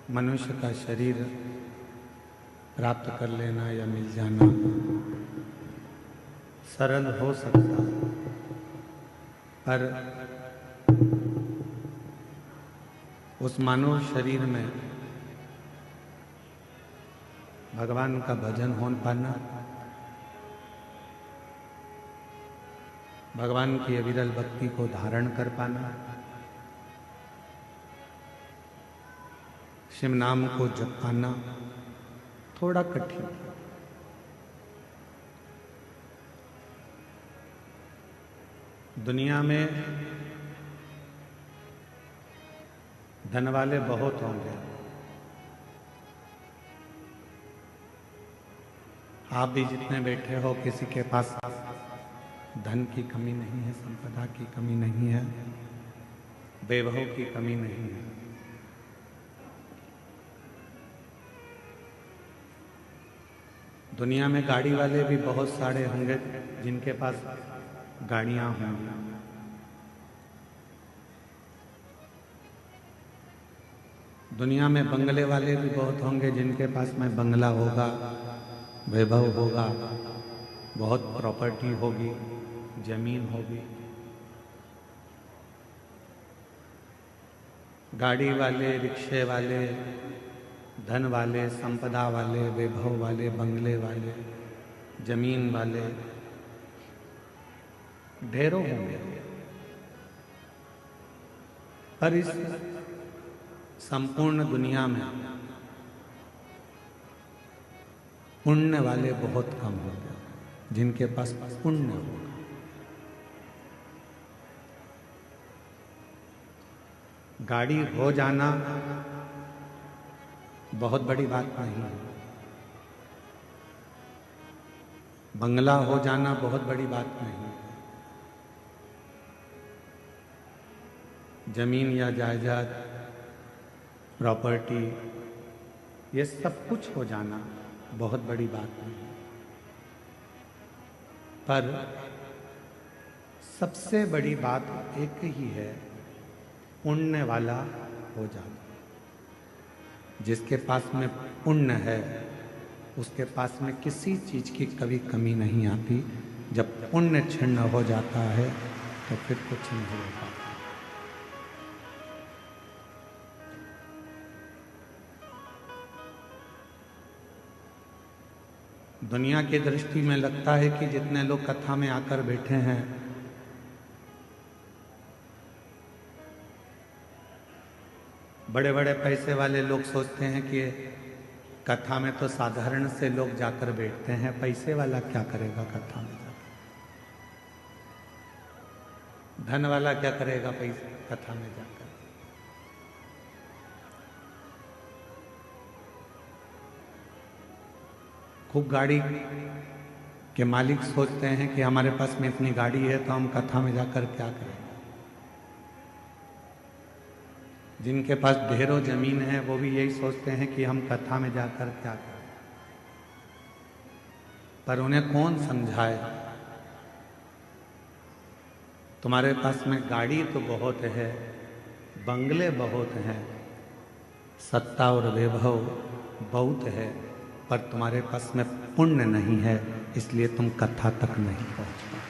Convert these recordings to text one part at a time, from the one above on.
मनुष्य का शरीर प्राप्त कर लेना या मिल जाना सरल हो सकता है, पर उस मानव शरीर में भगवान का भजन हो पाना, भगवान की अविरल भक्ति को धारण कर पाना, शिव नाम को जप पाना थोड़ा कठिन। दुनिया में धन वाले बहुत होंगे, आप भी जितने बैठे हो किसी के पास धन की कमी नहीं है, संपदा की कमी नहीं है, वैभव की कमी नहीं है। दुनिया में गाड़ी वाले भी बहुत सारे होंगे जिनके पास गाड़ियां होंगी। दुनिया में बंगले वाले भी बहुत होंगे जिनके पास में बंगला होगा, वैभव होगा, बहुत प्रॉपर्टी होगी, जमीन होगी। गाड़ी वाले, रिक्शे वाले, धन वाले, संपदा वाले, वैभव वाले, बंगले वाले, जमीन वाले ढेरों होंगे, पर इस संपूर्ण दुनिया में पुण्य वाले बहुत कम होंगे, जिनके पास पुण्य होगा। गाड़ी हो जाना बहुत बड़ी बात नहीं है, बंगला हो जाना बहुत बड़ी बात नहीं है, जमीन या जायदाद, प्रॉपर्टी, ये सब कुछ हो जाना बहुत बड़ी बात नहीं है, पर सबसे बड़ी बात एक ही है, पुण्य वाला हो जाना। जिसके पास में पुण्य है उसके पास में किसी चीज की कभी कमी नहीं आती। जब पुण्य क्षीण हो जाता है तो फिर कुछ नहीं हो पाता। दुनिया की दृष्टि में लगता है कि जितने लोग कथा में आकर बैठे हैं बड़े बड़े पैसे वाले लोग सोचते हैं कि कथा में तो साधारण से लोग जाकर बैठते हैं, पैसे वाला क्या करेगा कथा में जाकर, धन वाला क्या करेगा पैसे कथा में जाकर। खूब गाड़ी के मालिक सोचते हैं कि हमारे पास में इतनी गाड़ी है तो हम कथा में जाकर क्या करें। जिनके पास ढेरों जमीन है वो भी यही सोचते हैं कि हम कथा में जाकर क्या करें, पर उन्हें कौन समझाए। तुम्हारे पास में गाड़ी तो बहुत है, बंगले बहुत हैं, सत्ता और वैभव बहुत है, पर तुम्हारे पास में पुण्य नहीं है, इसलिए तुम कथा तक नहीं पहुंच पाए।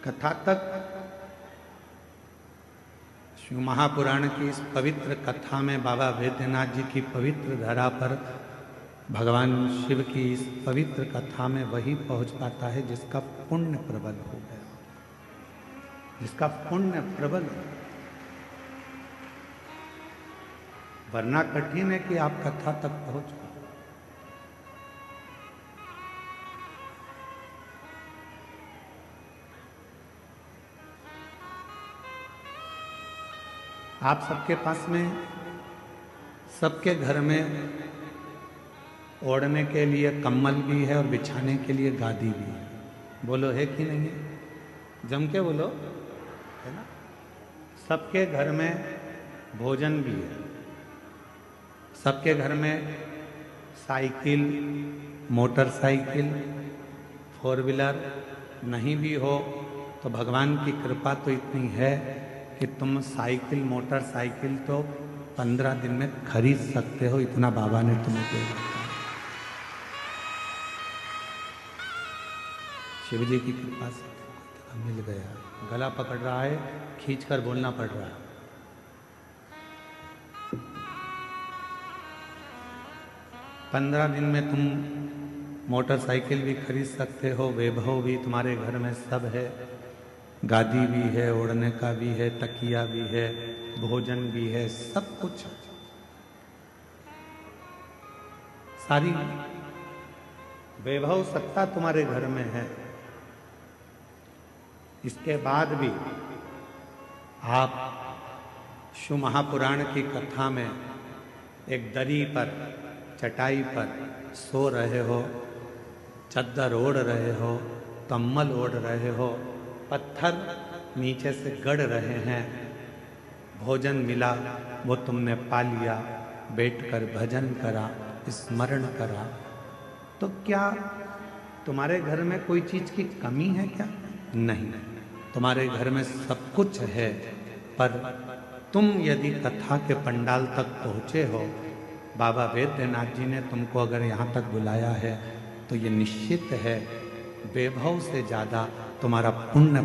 कथा तक शिव महापुराण की इस पवित्र कथा में बाबा वैद्यनाथ जी की पवित्र धरा पर भगवान शिव की इस पवित्र कथा में वही पहुंच पाता है जिसका पुण्य प्रबल हो गया, जिसका पुण्य प्रबल हो। वरना कठिन है कि आप कथा तक पहुंच पाए। आप सबके पास में, सबके घर में ओढ़ने के लिए कम्बल भी है और बिछाने के लिए गादी भी है। बोलो है कि नहीं है? जम के बोलो, है ना? सबके घर में भोजन भी है, सबके घर में साइकिल, मोटरसाइकिल, फोर व्हीलर, नहीं भी हो तो भगवान की कृपा तो इतनी है कि तुम साइकिल मोटरसाइकिल तो 15 दिन में खरीद सकते हो, इतना बाबा ने तुम्हें दे रखा है। शिव जी की कृपा से मिल गया। गला पकड़ रहा है, खींचकर बोलना पड़ रहा है। पंद्रह दिन में तुम मोटरसाइकिल भी खरीद सकते हो, वैभव भी तुम्हारे घर में सब है, गादी भी है, ओढ़ने का भी है, तकिया भी है, भोजन भी है, सब कुछ सारी वैभव सत्ता तुम्हारे घर में है। इसके बाद भी आप शिव महापुराण की कथा में एक दरी पर, चटाई पर सो रहे हो, चद्दर ओढ़ रहे हो, कम्बल ओढ़ रहे हो, पत्थर नीचे से गड़ रहे हैं, भोजन मिला वो तुमने पा लिया, बैठकर भजन करा, स्मरण करा, तो क्या तुम्हारे घर में कोई चीज की कमी है क्या? नहीं, तुम्हारे घर में सब कुछ है। पर तुम यदि कथा के पंडाल तक पहुंचे हो, बाबा वैद्यनाथ जी ने तुमको अगर यहाँ तक बुलाया है, तो ये निश्चित है वैभव से ज्यादा तुम्हारा पुण्य